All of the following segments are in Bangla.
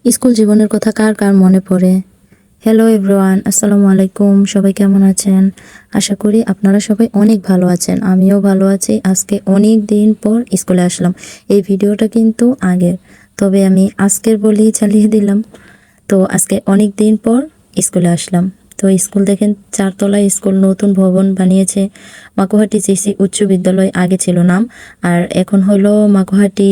স্কুল জীবনের কথা কার কার মনে পড়ে? হ্যালো এভরিওয়ান, আসসালামু আলাইকুম। সবাই কেমন আছেন? আশা করি আপনারা সবাই অনেক ভালো আছেন। আমিও ভালো আছি। আজকে অনেক দিন পর স্কুলে আসলাম। এই ভিডিওটা কিন্তু আগের, তবে আমি আজকের বলেই চালিয়ে দিলাম। তো আজকে অনেক দিন পর স্কুলে আসলাম। তো স্কুল দেখেন, 4 তলায় স্কুল, নতুন ভবন বানিয়েছে। মাকুহাটি জিসি উচ্চ বিদ্যালয় আগে ছিল নাম, আর এখন হলো মাকুহাটি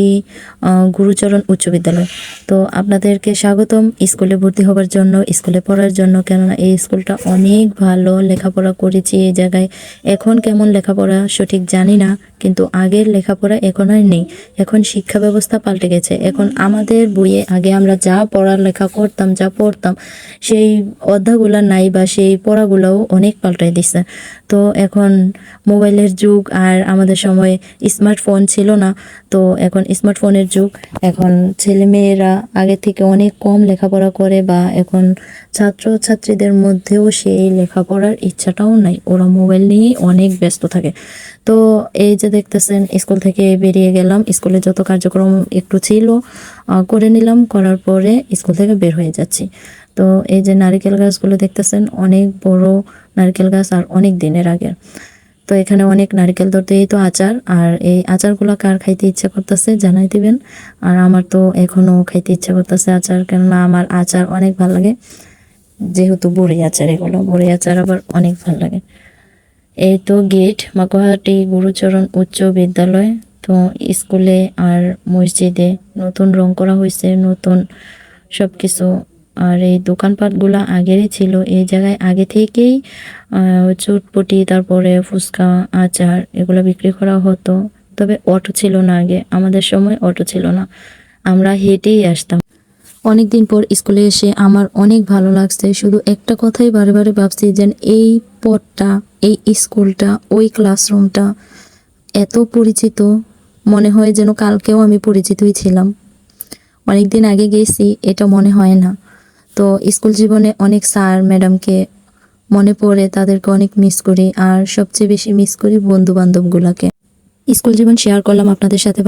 গুরুচরণ উচ্চ বিদ্যালয়। তো আপনাদেরকে স্বাগতম স্কুলে ভর্তি হবার জন্য, স্কুলে পড়ার জন্য। কেননা এই স্কুলটা অনেক ভালো, লেখাপড়া করেছি এই জায়গায়। এখন কেমন লেখাপড়া সঠিক জানি না, কিন্তু আগের লেখাপড়া এখন আর নেই। এখন শিক্ষা ব্যবস্থা পাল্টে গেছে। এখন আমাদের বইয়ে আগে আমরা যা পড়ালেখা করতাম, যা পড়তাম, সেই অধ্যায়গুলো নাই, বা সেই পড়াগুলোও অনেক পাল্টাই দিছে। তো এখন মোবাইলের যুগ, আর আমাদের সময় স্মার্টফোন ছিল না। তো এখন স্মার্টফোনের যুগ। এখন ছেলেমেয়েরা আগে থেকে অনেক কম লেখাপড়া করে, বা এখন ছাত্রছাত্রীদের মধ্যেও সেই লেখাপড়ার ইচ্ছাটাও নাই। ওরা মোবাইল নিয়েই অনেক ব্যস্ত থাকে। তো এই যে দেখতেছেন, স্কুল থেকে বেরিয়ে গেলাম। স্কুলে যত কার্যক্রম একটু ছিল করে নিলাম, করার পরে স্কুল থেকে বের হয়ে যাচ্ছি। তো এই যে নারকেল গাছগুলো দেখতেছেন, অনেক বড় নারকেল গাছ, আর অনেক দিনের আগের। তো এখানে অনেক নারকেল ধরতে, এই তো আচার, আর এই আচারগুলো কার খাইতে ইচ্ছা করতেছে জানাই দিবেন। আর আমার তো এখনো খাইতে ইচ্ছা করতেছে আচার, কেননা আমার আচার অনেক ভালো লাগে। যেহেতু বড়ি আচার, এগুলো বড়ি আচার আবার অনেক ভালো লাগে। এই তো গেট, মাকুহাটি গুরুচরণ উচ্চ বিদ্যালয়। তো স্কুলে আর মসজিদে নতুন রং করা হয়েছে, নতুন সব কিছু। আর এই দোকানপাটগুলো আগেরই ছিল এই জায়গায়, আগে থেকেই চটপটি, তারপরে ফুচকা, আচার এগুলো বিক্রি করা হতো। তবে অটো ছিল না আগে, আমাদের সময় অটো ছিল না, আমরা হেঁটেই আসতাম। অনেক দিন পর স্কুলে এসে আমার অনেক ভালো লাগছে। শুধু একটা কথাই বারে বারে ভাবছি, যেন এই পথটা, এই স্কুলটা, ওই ক্লাসরুমটা এত পরিচিত, মনে হয় যেন কালকেও আমি পরিচিতই ছিলাম। অনেকদিন আগে গেছি এটা মনে হয় না। তো স্কুল জীবনে অনেক স্যার ম্যাডামকে মনে পড়ে, তাদেরকে অনেক মিস করি, আর সবচেয়ে বেশি মিস করি বন্ধু বান্ধবগুলোকে। স্কুল জীবন শেয়ার করলাম আপনাদের সাথে।